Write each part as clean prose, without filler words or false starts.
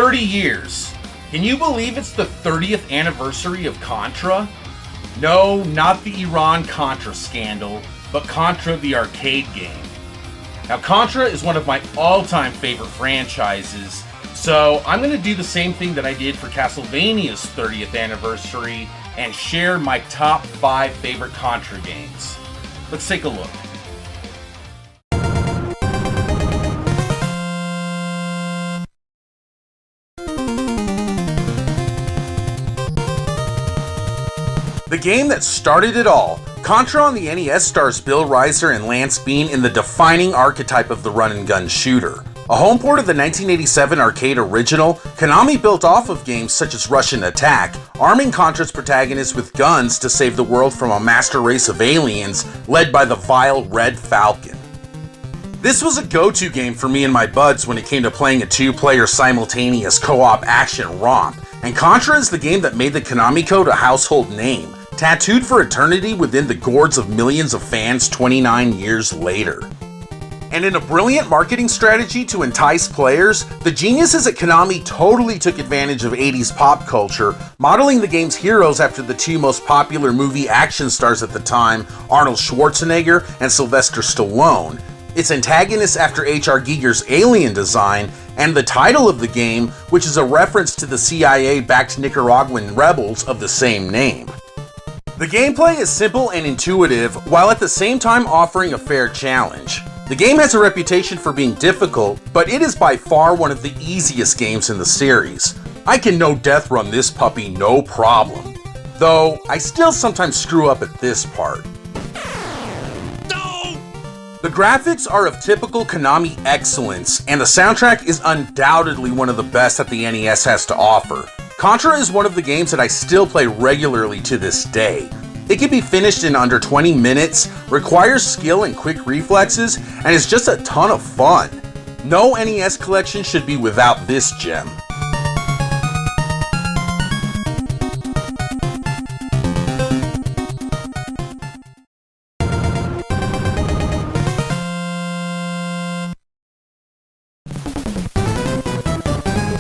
30 years. Can you believe it's the 30th anniversary of Contra? No, not the Iran-Contra scandal, but Contra the arcade game. Now, Contra is one of my all-time favorite franchises, so I'm going to do the same thing that I did for Castlevania's 30th anniversary and share my top 5 favorite Contra games. Let's take a look. The game that started it all, Contra on the NES stars Bill Rizer and Lance Bean in the defining archetype of the run-and-gun shooter. A home port of the 1987 arcade original, Konami built off of games such as Russian Attack, arming Contra's protagonists with guns to save the world from a master race of aliens led by the vile Red Falcon. This was a go-to game for me and my buds when it came to playing a 2-player simultaneous co-op action romp, and Contra is the game that made the Konami code a household name, tattooed for eternity within the gourds of millions of fans 29 years later. And in a brilliant marketing strategy to entice players, the geniuses at Konami totally took advantage of 80s pop culture, modeling the game's heroes after the 2 most popular movie action stars at the time, Arnold Schwarzenegger and Sylvester Stallone, its antagonists after H.R. Giger's alien design, and the title of the game, which is a reference to the CIA-backed Nicaraguan rebels of the same name. The gameplay is simple and intuitive, while at the same time offering a fair challenge. The game has a reputation for being difficult, but it is by far one of the easiest games in the series. I can no-death run this puppy no problem. Though, I still sometimes screw up at this part. No! The graphics are of typical Konami excellence, and the soundtrack is undoubtedly one of the best that the NES has to offer. Contra is one of the games that I still play regularly to this day. It can be finished in under 20 minutes, requires skill and quick reflexes, and is just a ton of fun. No NES collection should be without this gem.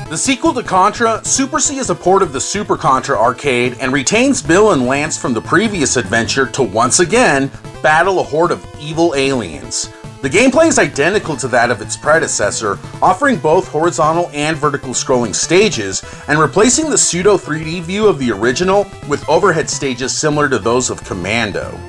The sequel to Contra, Super C is a port of the Super Contra arcade and retains Bill and Lance from the previous adventure to once again battle a horde of evil aliens. The gameplay is identical to that of its predecessor, offering both horizontal and vertical scrolling stages and replacing the pseudo 3D view of the original with overhead stages similar to those of Commando.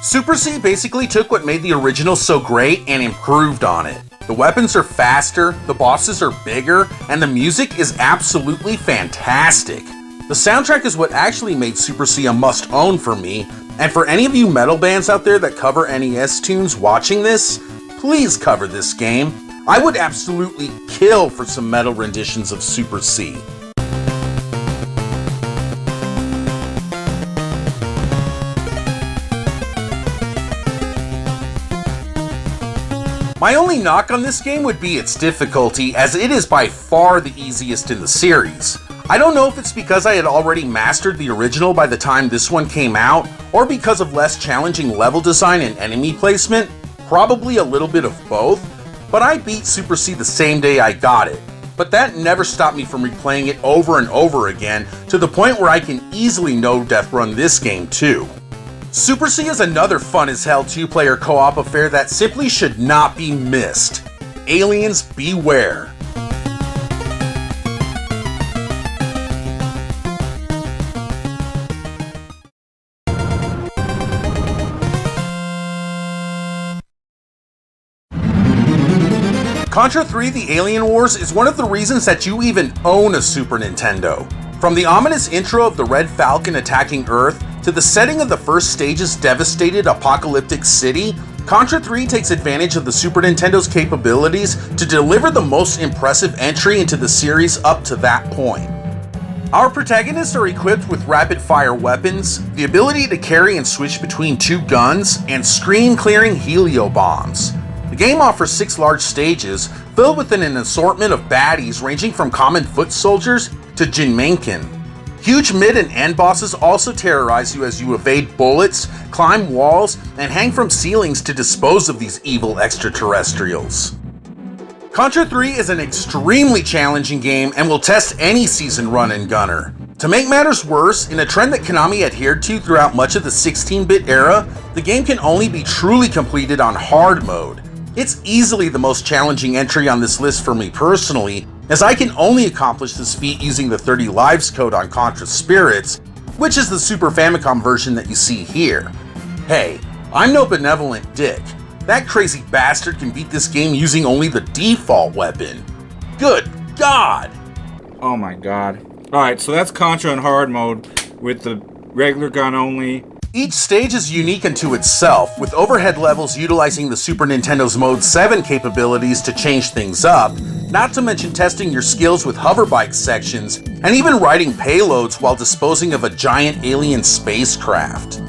Super C basically took what made the original so great and improved on it. The weapons are faster, the bosses are bigger, and the music is absolutely fantastic. The soundtrack is what actually made Super C a must-own for me, and for any of you metal bands out there that cover NES tunes watching this, please cover this game. I would absolutely kill for some metal renditions of Super C. My only knock on this game would be its difficulty, as it is by far the easiest in the series. I don't know if it's because I had already mastered the original by the time this one came out, or because of less challenging level design and enemy placement, probably a little bit of both, but I beat Super C the same day I got it. But that never stopped me from replaying it over and over again, to the point where I can easily no-death run this game too. Super C is another fun-as-hell 2-player co-op affair that simply should not be missed. Aliens beware. Contra 3: The Alien Wars is one of the reasons that you even own a Super Nintendo. From the ominous intro of the Red Falcon attacking Earth, to the setting of the first stage's devastated apocalyptic city, Contra 3 takes advantage of the Super Nintendo's capabilities to deliver the most impressive entry into the series up to that point. Our protagonists are equipped with rapid-fire weapons, the ability to carry and switch between 2 guns, and screen-clearing helio-bombs. The game offers 6 large stages, filled with an assortment of baddies ranging from common foot soldiers to Jinmenkin. Huge mid and end bosses also terrorize you as you evade bullets, climb walls, and hang from ceilings to dispose of these evil extraterrestrials. Contra 3 is an extremely challenging game and will test any seasoned run-and gunner. To make matters worse, in a trend that Konami adhered to throughout much of the 16-bit era, the game can only be truly completed on hard mode. It's easily the most challenging entry on this list for me personally, as I can only accomplish this feat using the 30 lives code on Contra Spirits, which is the Super Famicom version that you see here. Hey, I'm no benevolent dick. That crazy bastard can beat this game using only the default weapon. Good God! Oh my god. Alright, so that's Contra in hard mode with the regular gun only. Each stage is unique unto itself, with overhead levels utilizing the Super Nintendo's Mode 7 capabilities to change things up, not to mention testing your skills with hoverbike sections, and even riding payloads while disposing of a giant alien spacecraft.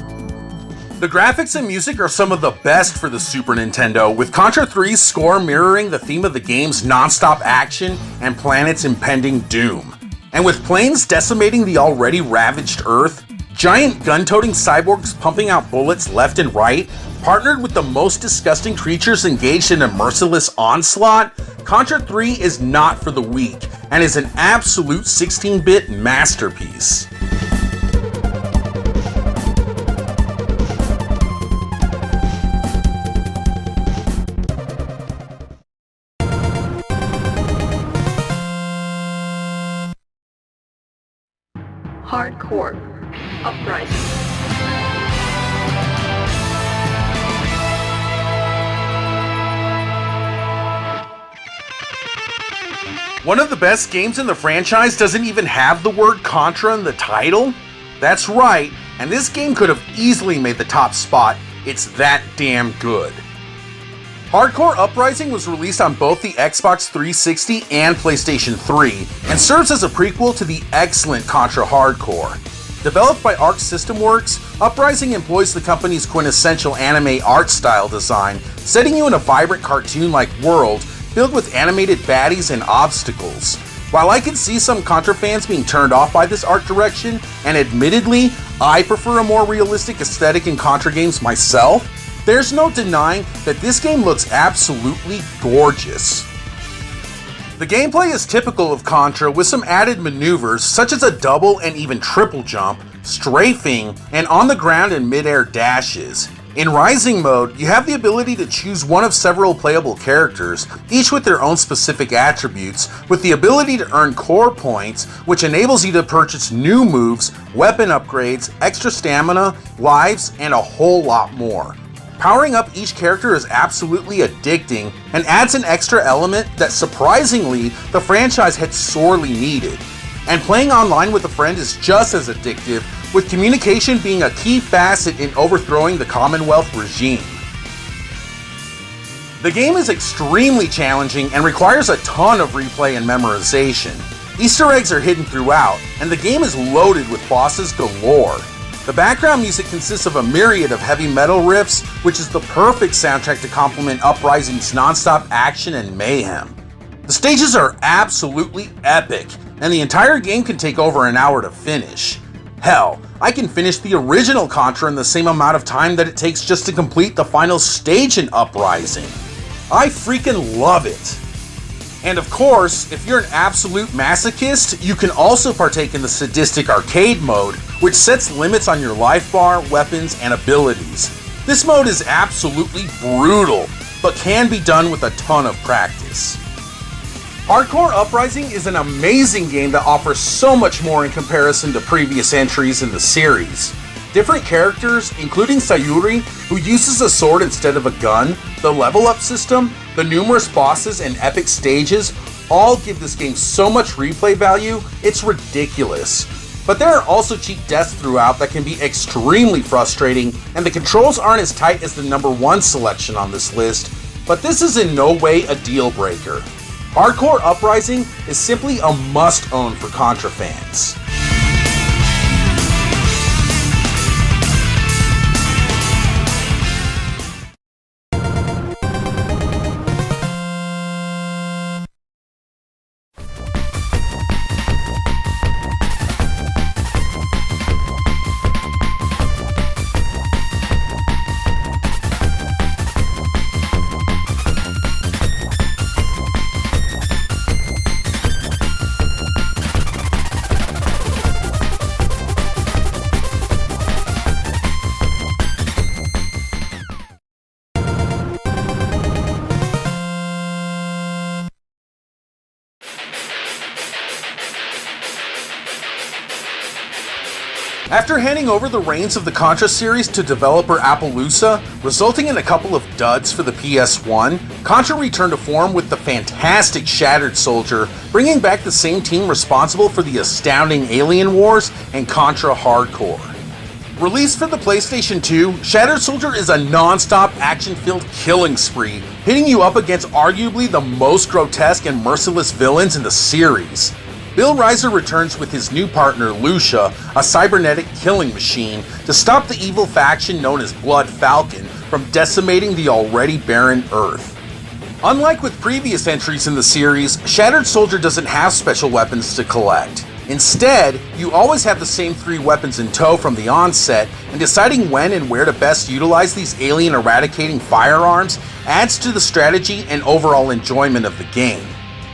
The graphics and music are some of the best for the Super Nintendo, with Contra 3's score mirroring the theme of the game's non-stop action and planet's impending doom. And with planes decimating the already ravaged Earth, giant gun-toting cyborgs pumping out bullets left and right, partnered with the most disgusting creatures engaged in a merciless onslaught, Contra 3 is not for the weak, and is an absolute 16-bit masterpiece. Hardcore Uprising. One of the best games in the franchise doesn't even have the word Contra in the title? That's right, and this game could have easily made the top spot. It's that damn good. Hardcore Uprising was released on both the Xbox 360 and PlayStation 3, and serves as a prequel to the excellent Contra Hardcore. Developed by Arc System Works, Uprising employs the company's quintessential anime art style design, setting you in a vibrant cartoon-like world filled with animated baddies and obstacles. While I can see some Contra fans being turned off by this art direction, and admittedly, I prefer a more realistic aesthetic in Contra games myself, there's no denying that this game looks absolutely gorgeous. The gameplay is typical of Contra with some added maneuvers such as a double and even triple jump, strafing, and on the ground and mid-air dashes. In Rising mode, you have the ability to choose one of several playable characters, each with their own specific attributes, with the ability to earn core points, which enables you to purchase new moves, weapon upgrades, extra stamina, lives, and a whole lot more. Powering up each character is absolutely addicting and adds an extra element that surprisingly the franchise had sorely needed. And playing online with a friend is just as addictive, with communication being a key facet in overthrowing the Commonwealth regime. The game is extremely challenging and requires a ton of replay and memorization. Easter eggs are hidden throughout, and the game is loaded with bosses galore. The background music consists of a myriad of heavy metal riffs, which is the perfect soundtrack to complement Uprising's non-stop action and mayhem. The stages are absolutely epic, and the entire game can take over an hour to finish. Hell, I can finish the original Contra in the same amount of time that it takes just to complete the final stage in Uprising. I freaking love it! And of course, if you're an absolute masochist, you can also partake in the sadistic arcade mode, which sets limits on your life bar, weapons, and abilities. This mode is absolutely brutal, but can be done with a ton of practice. Hardcore Uprising is an amazing game that offers so much more in comparison to previous entries in the series. Different characters, including Sayuri, who uses a sword instead of a gun, the level up system, the numerous bosses and epic stages, all give this game so much replay value, it's ridiculous. But there are also cheap deaths throughout that can be extremely frustrating, and the controls aren't as tight as the number one selection on this list, but this is in no way a deal breaker. Hardcore Uprising is simply a must-own for Contra fans. After handing over the reins of the Contra series to developer Appaloosa, resulting in a couple of duds for the PS1, Contra returned to form with the fantastic Shattered Soldier, bringing back the same team responsible for the astounding Alien Wars and Contra Hardcore. Released for the PlayStation 2, Shattered Soldier is a non-stop action-filled killing spree, hitting you up against arguably the most grotesque and merciless villains in the series. Bill Rizer returns with his new partner Lucia, a cybernetic killing machine, to stop the evil faction known as Blood Falcon from decimating the already barren Earth. Unlike with previous entries in the series, Shattered Soldier doesn't have special weapons to collect. Instead, you always have the same 3 weapons in tow from the onset, and deciding when and where to best utilize these alien eradicating firearms adds to the strategy and overall enjoyment of the game.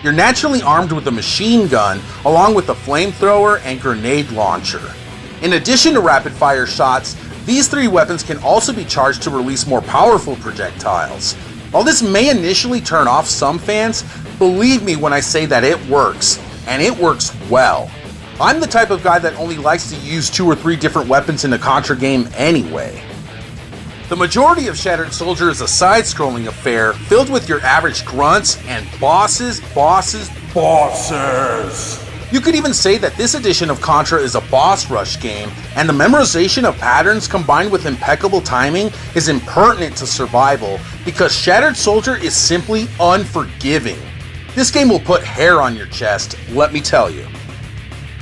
You're naturally armed with a machine gun, along with a flamethrower and grenade launcher. In addition to rapid-fire shots, these 3 weapons can also be charged to release more powerful projectiles. While this may initially turn off some fans, believe me when I say that it works, and it works well. I'm the type of guy that only likes to use 2 or 3 different weapons in a Contra game anyway. The majority of Shattered Soldier is a side-scrolling affair filled with your average grunts and bosses. You could even say that this edition of Contra is a boss rush game, and the memorization of patterns combined with impeccable timing is impertinent to survival because Shattered Soldier is simply unforgiving. This game will put hair on your chest, let me tell you.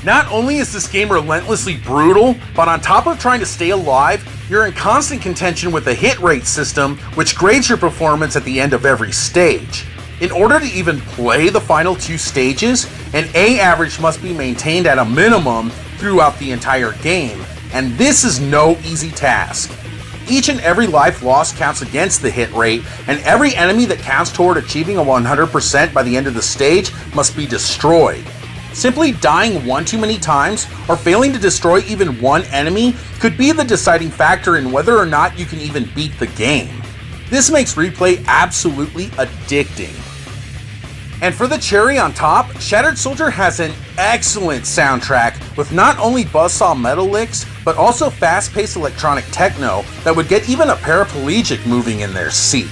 Not only is this game relentlessly brutal, but on top of trying to stay alive, you're in constant contention with the hit rate system, which grades your performance at the end of every stage. In order to even play the final 2 stages, an A average must be maintained at a minimum throughout the entire game, and this is no easy task. Each and every life lost counts against the hit rate, and every enemy that counts toward achieving a 100% by the end of the stage must be destroyed. Simply dying one too many times, or failing to destroy even one enemy, could be the deciding factor in whether or not you can even beat the game. This makes replay absolutely addicting. And for the cherry on top, Shattered Soldier has an excellent soundtrack with not only buzzsaw metal licks, but also fast-paced electronic techno that would get even a paraplegic moving in their seat.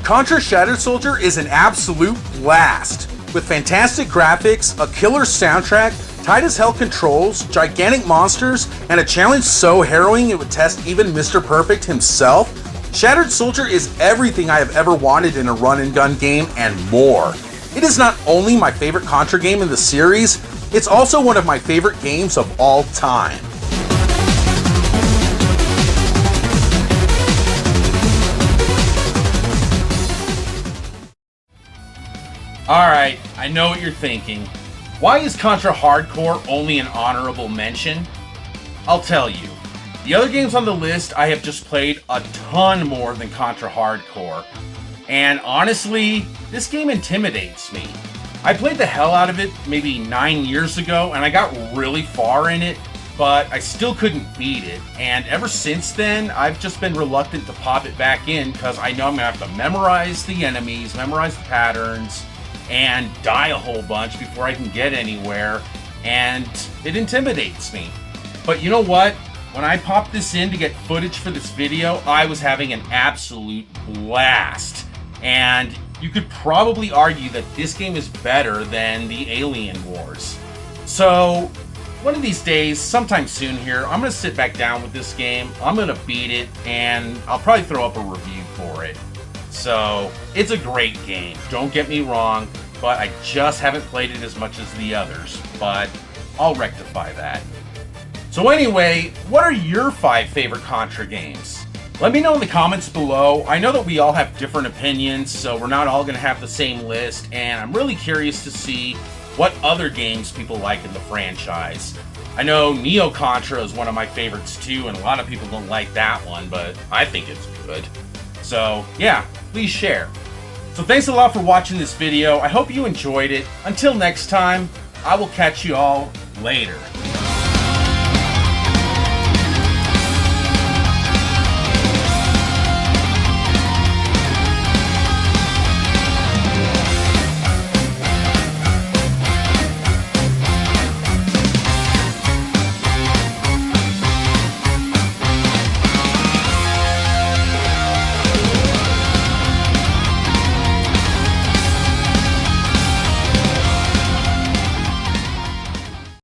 Contra Shattered Soldier is an absolute blast, with fantastic graphics, a killer soundtrack, tight as hell controls, gigantic monsters, and a challenge so harrowing it would test even Mr. Perfect himself. Shattered Soldier is everything I have ever wanted in a run-and-gun game and more. It is not only my favorite Contra game in the series, it's also one of my favorite games of all time. Alright, I know what you're thinking. Why is Contra Hardcore only an honorable mention? I'll tell you. The other games on the list I have just played a ton more than Contra Hardcore. And honestly, this game intimidates me. I played the hell out of it maybe 9 years ago and I got really far in it, but I still couldn't beat it. And ever since then, I've just been reluctant to pop it back in because I know I'm going to have to memorize the enemies, memorize the patterns, and die a whole bunch before I can get anywhere, and it intimidates me. But you know what? When I popped this in to get footage for this video, I was having an absolute blast. And you could probably argue that this game is better than the Alien Wars. So, one of these days, sometime soon here, I'm going to sit back down with this game, I'm going to beat it, and I'll probably throw up a review for it. So, it's a great game, don't get me wrong, but I just haven't played it as much as the others, but I'll rectify that. So anyway, what are your 5 favorite Contra games? Let me know in the comments below. I know that we all have different opinions, so we're not all going to have the same list, and I'm really curious to see what other games people like in the franchise. I know Neo Contra is one of my favorites too, and a lot of people don't like that one, but I think it's good. So yeah, please share. So thanks a lot for watching this video. I hope you enjoyed it. Until next time, I will catch you all later.